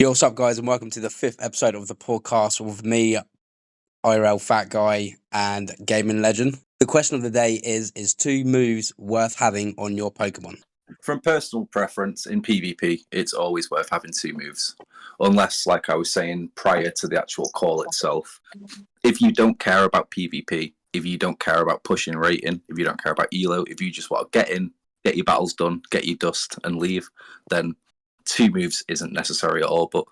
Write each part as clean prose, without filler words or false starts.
Yo, what's up, guys, and welcome to the fifth episode of the podcast with me, IRL Fat Guy, and Gaming Legend. The question of the day is two moves worth having on your Pokemon? From personal preference, in PvP, it's always worth having two moves. Unless, like I was saying prior to the actual call itself, if you don't care about PvP, if you don't care about pushing rating, if you don't care about ELO, if you just want to get in, get your battles done, get your dust, and leave, then two moves isn't necessary at all. But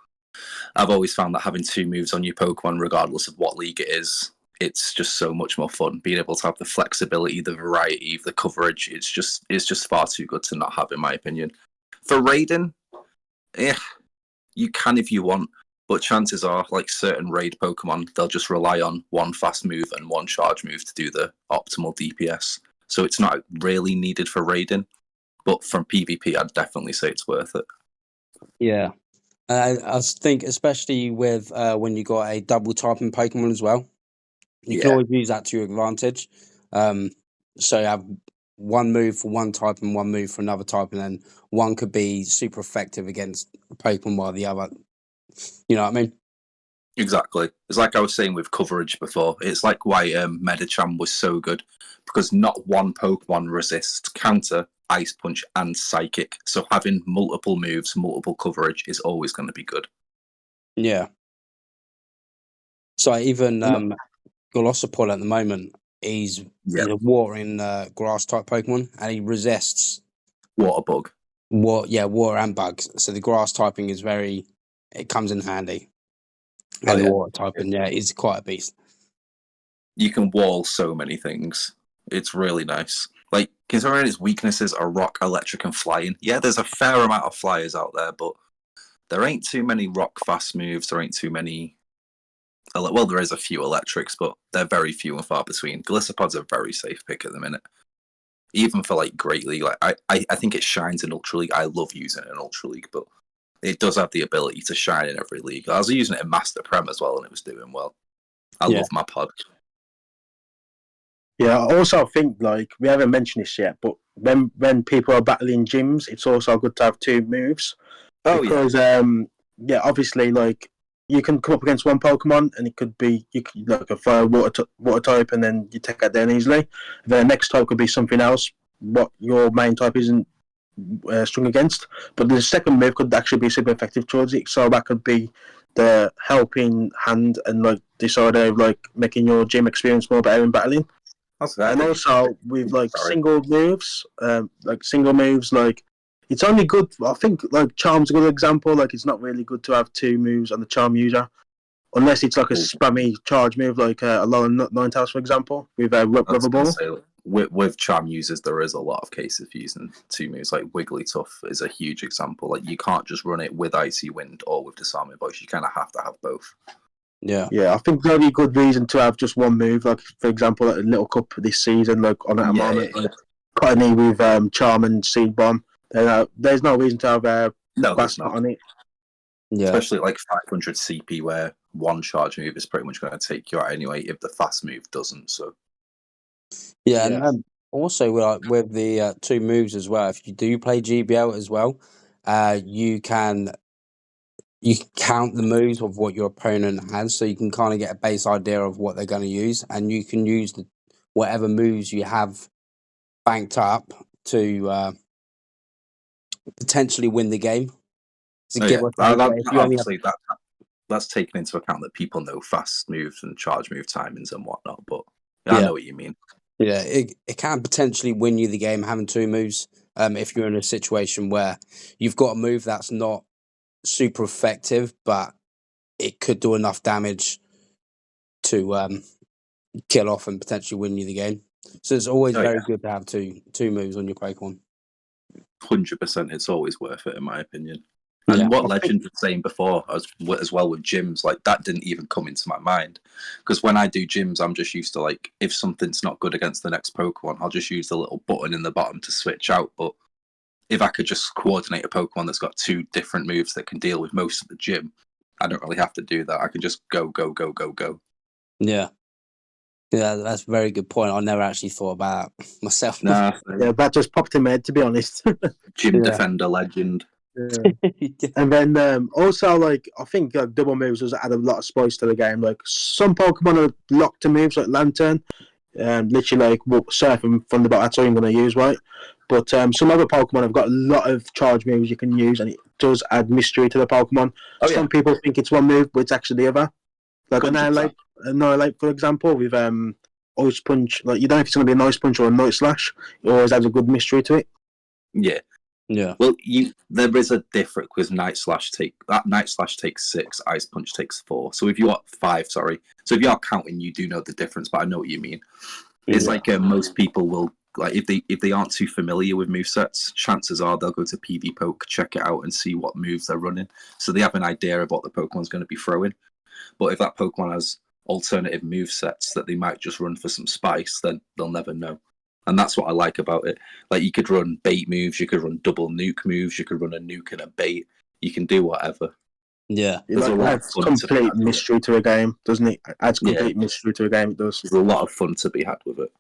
I've always found that having two moves on your Pokemon, regardless of what league it is, it's just so much more fun. Being able to have the flexibility, the variety, the coverage, it's just far too good to not have, in my opinion. For raiding, you can if you want, but chances are, like certain raid Pokemon, they'll just rely on one fast move and one charge move to do the optimal DPS. So it's not really needed for raiding, but from PvP, I'd definitely say it's worth it. Yeah. I think especially with when you got a double typing Pokemon as well, you can always use that to your advantage. So you have one move for one type and one move for another type, and then one could be super effective against Pokemon while the other, you know what I mean? Exactly. It's like I was saying with coverage before. It's like why Medicham was so good, because not one Pokemon resists Counter, Ice Punch, and Psychic. So having multiple moves, multiple coverage is always going to be good. Yeah. So even Golisopod at the moment, he's a watering grass type Pokemon, and he resists Water Bug. Water and bugs. So the grass typing is it comes in handy. And the water typing, is quite a beast. You can wall so many things. It's really nice. Like, considering its weaknesses are rock, electric, and flying, there's a fair amount of flyers out there, but there ain't too many rock fast moves. There ain't too many. Well, there is a few electrics, but they're very few and far between. Golisopod's a very safe pick at the minute. Even for like Great League, like I think it shines in Ultra League. I love using it in Ultra League, but it does have the ability to shine in every league. I was using it in Master Prem as well, and it was doing well. I love my pod. Yeah, I also think, like, we haven't mentioned this yet, but when people are battling gyms, it's also good to have two moves. Because, obviously, like, you can come up against one Pokemon, and it could be, like, a fire water type, and then you take that down easily. The next type could be something else, what your main type isn't strong against. But the second move could actually be super effective towards it, so that could be the helping hand and, like, this sort of, like, making your gym experience more better in battling. And also with single moves, like it's only good. I think like Charm's a good example. Like it's not really good to have two moves on the Charm user, unless it's like a spammy charge move, like a low Ninetales, for example, with a rubber ball. With Charm users, there is a lot of cases for using two moves. Like Wigglytuff is a huge example. Like you can't just run it with Icy Wind or with Disarming Voice. You kind of have to have both. Yeah, I think the only good reason to have just one move, like for example, at a Little Cup this season, like on that moment, like Cottonee with Charm and Seed Bomb. There's no reason to have Grass Knot on it. Yeah, especially like 500 CP, where one charge move is pretty much going to take you out anyway if the fast move doesn't. So and also with the two moves as well. If you do play GBL as well, you can count the moves of what your opponent has, so you can kind of get a base idea of what they're going to use, and you can use whatever moves you have banked up to potentially win the game. That's taken into account that people know fast moves and charge move timings and whatnot, but I know what you mean. Yeah, it can potentially win you the game having two moves if you're in a situation where you've got a move that's not super effective, but it could do enough damage to kill off and potentially win you the game. So it's always very good to have two moves on your Pokemon. 100%, it's always worth it in my opinion. And what Legend was saying before as well with gyms, like that didn't even come into my mind, because when I do gyms, I'm just used to like if something's not good against the next Pokemon, I'll just use the little button in the bottom to switch out. But if I could just coordinate a Pokemon that's got two different moves that can deal with most of the gym, I don't really have to do that. I can just go. Yeah, that's a very good point. I never actually thought about that myself. That just popped in my head, to be honest. Gym Defender Legend. Yeah. And then also, like, I think double moves has added a lot of spice to the game. Like, some Pokemon are locked to moves like Lantern, literally like Surf and Thunderbolt. That's all you're going to use, right? But some other Pokemon have got a lot of charge moves you can use, and it does add mystery to the Pokemon. Some people think it's one move, but it's actually the other. Like Annihilate, for example, with Ice Punch. Like, you don't know if it's going to be an Ice Punch or a Night Slash. It always adds a good mystery to it. Yeah. Yeah. Well, there is a difference because Night Slash takes 6, Ice Punch takes 4. So if you are 5, sorry. So if you are counting, you do know the difference. But I know what you mean. It's like most people will, like, if they aren't too familiar with movesets, chances are they'll go to PvPoke, check it out, and see what moves they're running. So they have an idea of what the Pokemon's going to be throwing. But if that Pokemon has alternative movesets that they might just run for some spice, then they'll never know. And that's what I like about it. Like, you could run bait moves, you could run double nuke moves, you could run a nuke and a bait. You can do whatever. Yeah. There's a lot of complete mystery to a game, doesn't it? It adds complete mystery to a game, it does. There's a lot of fun to be had with it.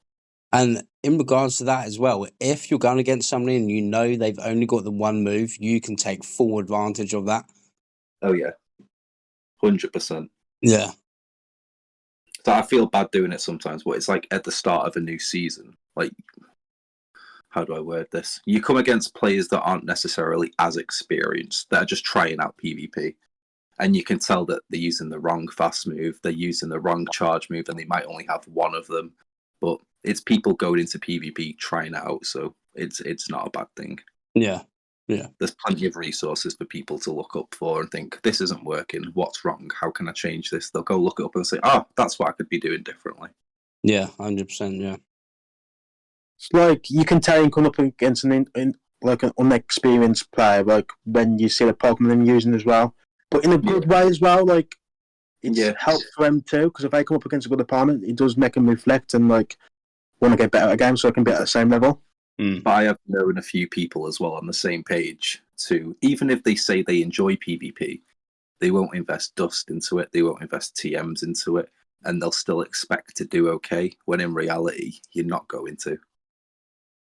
And in regards to that as well, if you're going against somebody and you know they've only got the one move, you can take full advantage of that. Oh, yeah. 100%. Yeah. So I feel bad doing it sometimes, but it's like at the start of a new season. Like, how do I word this? You come against players that aren't necessarily as experienced, that are just trying out PvP. And you can tell that they're using the wrong fast move, they're using the wrong charge move, and they might only have one of them. But it's people going into PvP trying it out, so it's not a bad thing. Yeah. Yeah. There's plenty of resources for people to look up for and think, this isn't working, what's wrong, how can I change this? They'll go look it up and say, oh, that's what I could be doing differently. Yeah, 100%, yeah. It's like you can tell you come up against an unexperienced player, like when you see the Pokemon they're using as well. But in a good way as well, like, it's helped for them too, because if they come up against a good opponent, it does make them reflect and, like, want to get better at a game so they can be at the same level. But I have known a few people as well on the same page to, even if they say they enjoy PvP, they won't invest dust into it, they won't invest TMs into it, and they'll still expect to do okay, when in reality, you're not going to.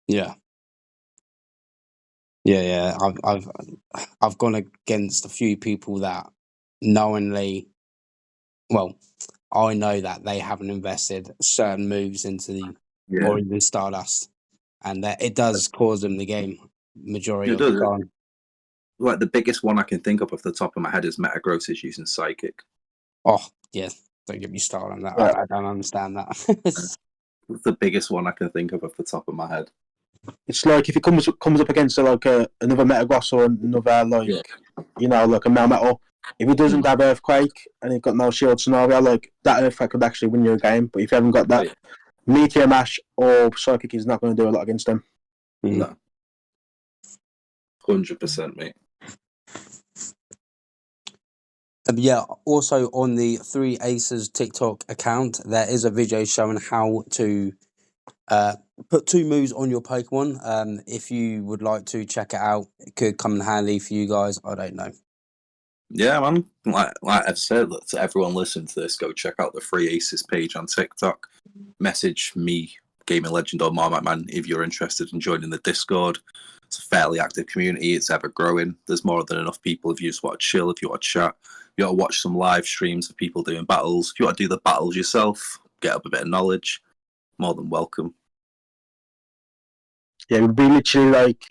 Yeah. Yeah. I've gone against a few people that knowingly, well, I know that they haven't invested certain moves into the or even Stardust, and that it does cause them the game majority of the time. Like, the biggest one I can think of off the top of my head is Metagross using Psychic. Oh, yeah. Don't get me started on that. Yeah. I don't understand that. It's the biggest one I can think of off the top of my head. It's like if it comes up against another Metagross or another, like, like a Melmetal, if he doesn't have Earthquake and he's got no shield scenario, like, that Earthquake could actually win you a game. But if you haven't got that, Meteor Mash or Psychic is not going to do a lot against him. No. 100%, mate. Yeah, also on the 3 Aces TikTok account, there is a video showing how to put 2 moves on your Pokemon. If you would like to check it out, it could come in handy for you guys. I don't know. Yeah, man. Like I've said, to everyone listening to this, go check out the 3 Aces page on TikTok. Message me, Gaming Legend or Marmite Man, if you're interested in joining the Discord. It's a fairly active community. It's ever growing. There's more than enough people if you just want to chill, if you want to chat. If you want to watch some live streams of people doing battles. If you want to do the battles yourself, get up a bit of knowledge, more than welcome. Yeah, we'd be literally like,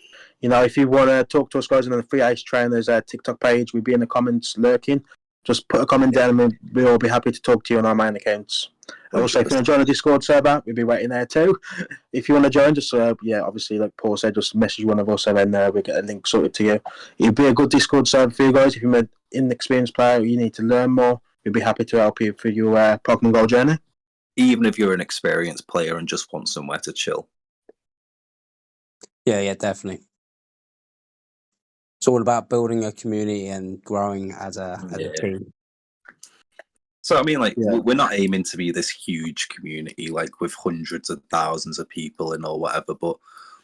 if you want to talk to us guys on the 3 Ace Trainers TikTok page, we'd be in the comments lurking. Just put a comment down and we'll all be happy to talk to you on our main accounts. Also, if you want to join the Discord server, we'll be waiting there too. If you want to join, just, obviously, like Paul said, just message one of us and then we'll get a link sorted to you. It'll be a good Discord server for you guys. If you're an inexperienced player, you need to learn more, we'll be happy to help you for your Pokemon Go journey. Even if you're an experienced player and just want somewhere to chill. Yeah, definitely. It's all about building a community and growing as a team. So, I mean, we're not aiming to be this huge community, like, with hundreds of thousands of people in or whatever, but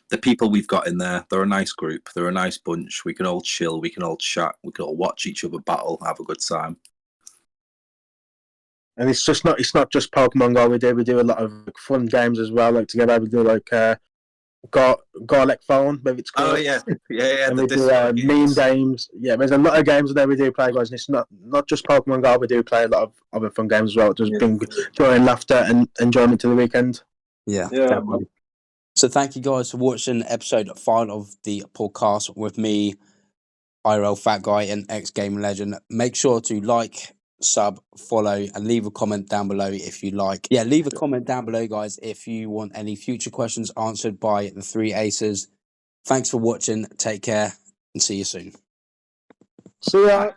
the people we've got in there, they're a nice group. They're a nice bunch. We can all chill. We can all chat. We can all watch each other battle, have a good time. And it's not just Pokemon Go we do. We do a lot of fun games as well. Like, together we do, like, Garlic Phone, maybe it's called. Oh yeah. And The we do Discord meme games. games. Yeah, there's a lot of games there we do play, guys. And it's not just Pokemon Go. We do play a lot of other fun games as well. Just bring joy and laughter and enjoyment to the weekend. Yeah, definitely. So thank you guys for watching episode 5 of the podcast with me, IRL Fat Guy and ex-gaming legend. Make sure to like, sub, follow, and leave a comment down below if you like. Yeah, leave a comment down below, guys, if you want any future questions answered by the 3 aces. Thanks for watching. Take care and see you soon. See ya.